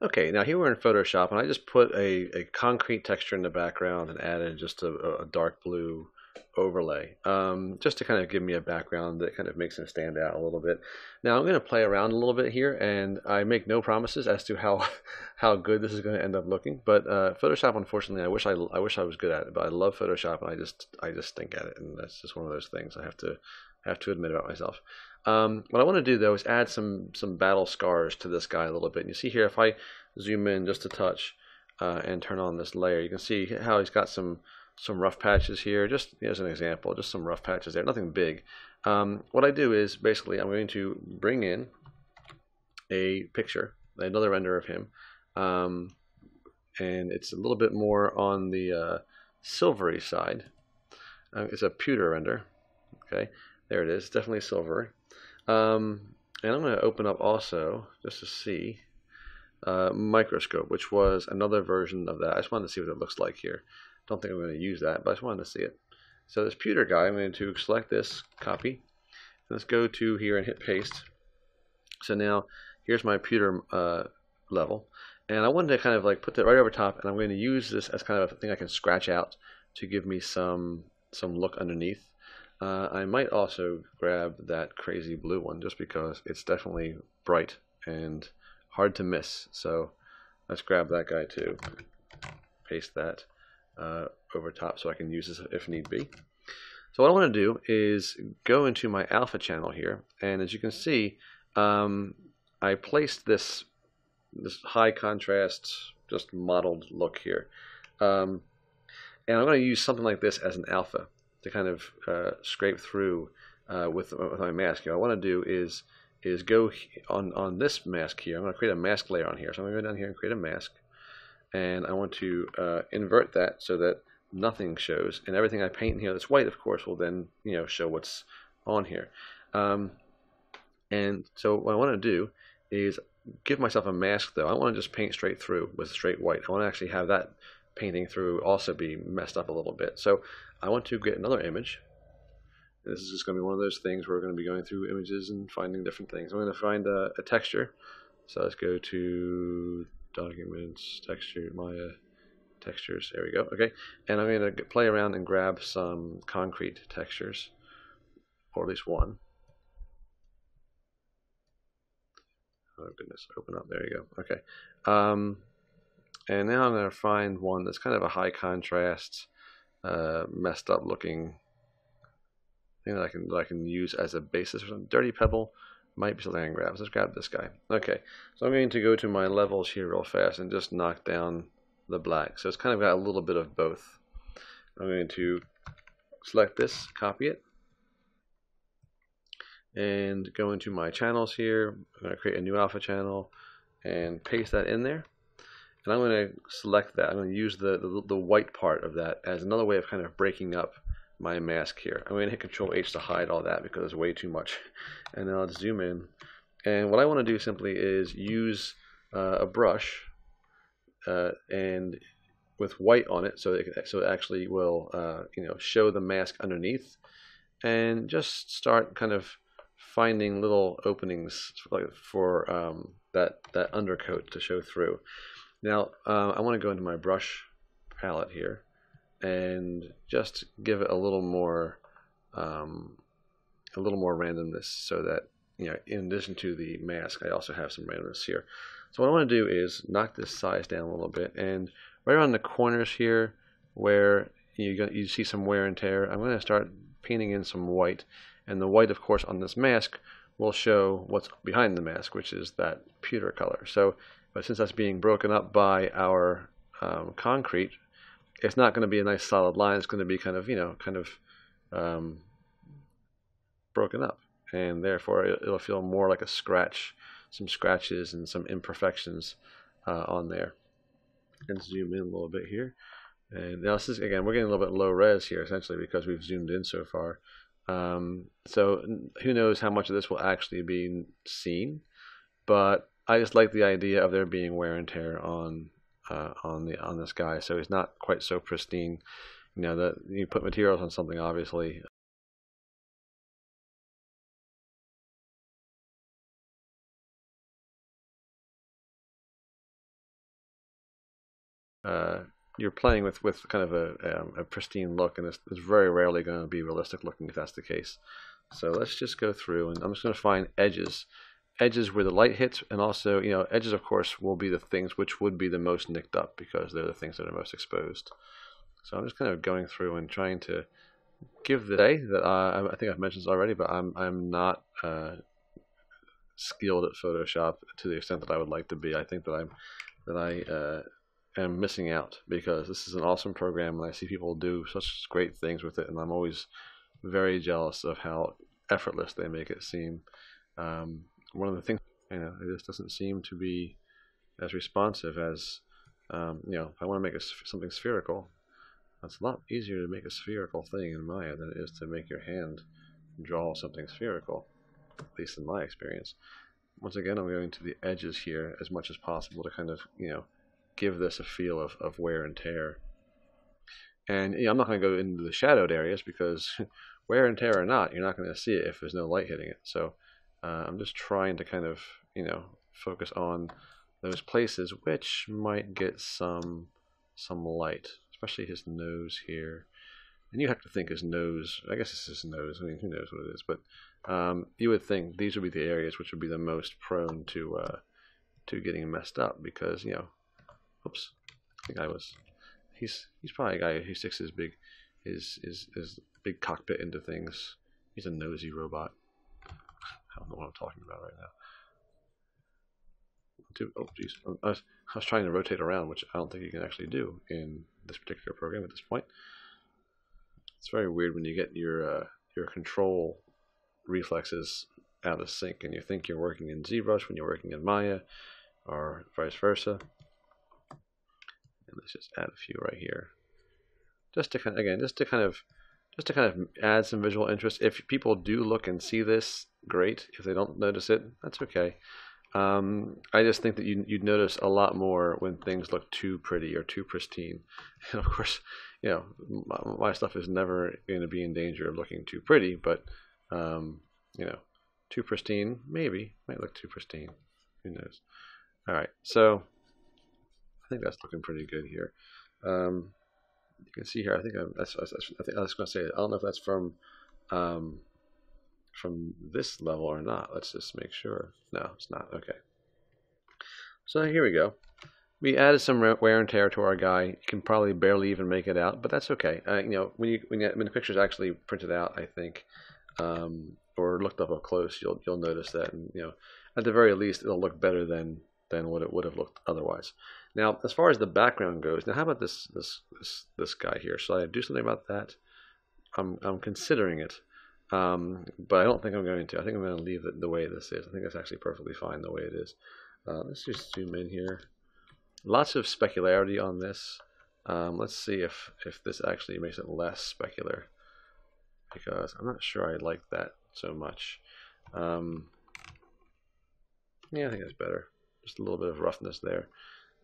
Okay, now here we're in Photoshop, and I just put a concrete texture in the background and added just a dark blue overlay, just to kind of give me a background that kind of makes it stand out a little bit. Now I'm going to play around a little bit here, and I make no promises as to how how good this is going to end up looking. But Photoshop, unfortunately, I wish I was good at it, but I love Photoshop, and I just stink at it, and that's just one of those things I have to admit about myself. What I want to do though is add some battle scars to this guy a little bit. And you see here, if I zoom in just a touch and turn on this layer, you can see how he's got some rough patches here. Just as an example, just some rough patches there, nothing big. What I do is basically I'm going to bring in a picture, another render of him, and it's a little bit more on the silvery side. It's a pewter render. Okay, there it is, definitely silvery. And I'm going to open up also just to see Microscope, which was another version of that. I just wanted to see what it looks like here. Don't think I'm going to use that, but I just wanted to see it. So this pewter guy, I'm going to select this, copy. Let's go to here and hit paste. So now here's my pewter level, and I wanted to kind of like put that right over top, and I'm going to use this as kind of a thing I can scratch out to give me some look underneath. I might also grab that crazy blue one just because it's definitely bright and hard to miss. So let's grab that guy too. Paste that over top so I can use this if need be. So what I want to do is go into my alpha channel here, and as you can see, I placed this high contrast, just modeled look here, and I'm going to use something like this as an alpha to kind of scrape through with my mask. What I want to do is go on this mask here. I'm going to create a mask layer on here. So I'm going to go down here and create a mask, and I want to invert that so that nothing shows, and everything I paint in here that's white, of course, will then show what's on here. And so what I want to do is give myself a mask, though. I don't want to just paint straight through with straight white. I want to actually have that painting through also be messed up a little bit. So I want to get another image. This is just going to be one of those things where we're going to be going through images and finding different things. I'm going to find a texture. So let's go to Documents, Texture, Maya, Textures. There we go. Okay, and I'm going to play around and grab some concrete textures, or at least one. Oh goodness, open up. There you go. Okay. And now I'm going to find one that's kind of a high contrast, messed up looking thing that I can use as a basis for some. Dirty Pebble might be something I can grab. So let's grab this guy. Okay, so I'm going to go to my levels here real fast and just knock down the black. So it's kind of got a little bit of both. I'm going to select this, copy it, and go into my channels here. I'm going to create a new alpha channel and paste that in there. And I'm going to select that. I'm going to use the white part of that as another way of kind of breaking up my mask here. I'm going to hit Control H to hide all that because it's way too much. And then I'll just zoom in. And what I want to do simply is use a brush and with white on it, so it actually will show the mask underneath, and just start kind of finding little openings for that undercoat to show through. Now I want to go into my brush palette here and just give it a little more randomness, so that in addition to the mask, I also have some randomness here. So what I want to do is knock this size down a little bit, and right around the corners here where you see some wear and tear, I'm going to start painting in some white, and the white, of course, on this mask will show what's behind the mask, which is that pewter color. So, but since that's being broken up by our concrete, it's not going to be a nice solid line. It's going to be kind of broken up, and therefore it'll feel more like a scratch, some scratches and some imperfections on there. And zoom in a little bit here. And now this is, again, we're getting a little bit low res here essentially because we've zoomed in so far. So who knows how much of this will actually be seen, but I just like the idea of there being wear and tear on this guy, so he's not quite so pristine. That you put materials on something, obviously you're playing with kind of a pristine look, and it's very rarely going to be realistic looking if that's the case. So let's just go through, and I'm just going to find edges. Edges where the light hits, and also, edges, of course, will be the things which would be the most nicked up because they're the things that are most exposed. So I'm just kind of going through and trying to give the day that I think I've mentioned this already, but I'm not skilled at Photoshop to the extent that I would like to be. I think that I am missing out because this is an awesome program, and I see people do such great things with it, and I'm always very jealous of how effortless they make it seem. One of the things, it just doesn't seem to be as responsive as, if I want to make something spherical, it's a lot easier to make a spherical thing in Maya than it is to make your hand draw something spherical, at least in my experience. Once again, I'm going to the edges here as much as possible to kind of, give this a feel of wear and tear. And I'm not going to go into the shadowed areas because wear and tear or not, you're not going to see it if there's no light hitting it. So I'm just trying to kind of, focus on those places which might get some light, especially his nose here. And you have to think his nose, I guess it's his nose, I mean, who knows what it is, but you would think these would be the areas which would be the most prone to getting messed up because, oops, I think he's probably a guy who sticks his big cockpit into things. He's a nosy robot. I don't know what I'm talking about right now. Oh, geez. I was trying to rotate around, which I don't think you can actually do in this particular program at this point. It's very weird when you get your control reflexes out of sync, and you think you're working in ZBrush when you're working in Maya, or vice versa. And let's just add a few right here, just to kind of add some visual interest. If people do look and see this, great. If they don't notice it, that's okay. I just think that you'd notice a lot more when things look too pretty or too pristine. And of course, my stuff is never going to be in danger of looking too pretty, but too pristine, maybe might look too pristine. Who knows? All right, so I think that's looking pretty good here. You can see here. I think I was going to say, I don't know if that's from this level or not. Let's just make sure. No, it's not. Okay. So here we go. We added some wear and tear to our guy. You can probably barely even make it out, but that's okay. When the picture's actually printed out, I think, or looked up close, you'll notice that, and at the very least, it'll look better than what it would have looked otherwise. Now, as far as the background goes, now how about this guy here? Should I do something about that? I'm considering it. But I don't think I'm going to. I think I'm going to leave it the way this is. I think it's actually perfectly fine the way it is. Let's just zoom in here. Lots of specularity on this. Let's see if this actually makes it less specular, because I'm not sure I like that so much. Yeah, I think that's better. Just a little bit of roughness there.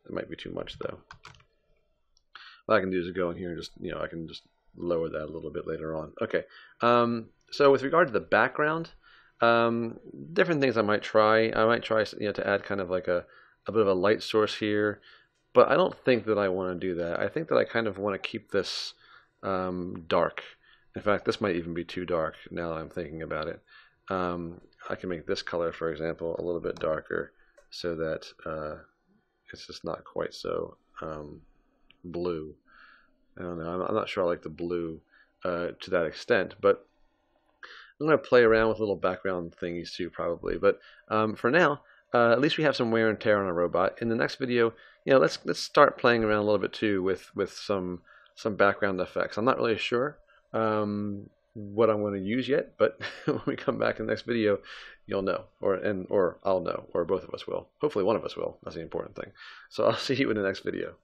It might be too much though. What I can do is go in here and just, I can just lower that a little bit later on. Okay. So with regard to the background, different things I might try. I might try, to add kind of like a bit of a light source here, but I don't think that I want to do that. I think that I kind of want to keep this dark. In fact, this might even be too dark now that I'm thinking about it. I can make this color, for example, a little bit darker so that it's just not quite so blue. I don't know. I'm not sure I like the blue to that extent, but I'm going to play around with little background thingies too, probably. But for now, at least we have some wear and tear on our robot. In the next video, let's start playing around a little bit too with some background effects. I'm not really sure what I'm going to use yet, but when we come back in the next video, you'll know, or I'll know, or both of us will. Hopefully, one of us will. That's the important thing. So I'll see you in the next video.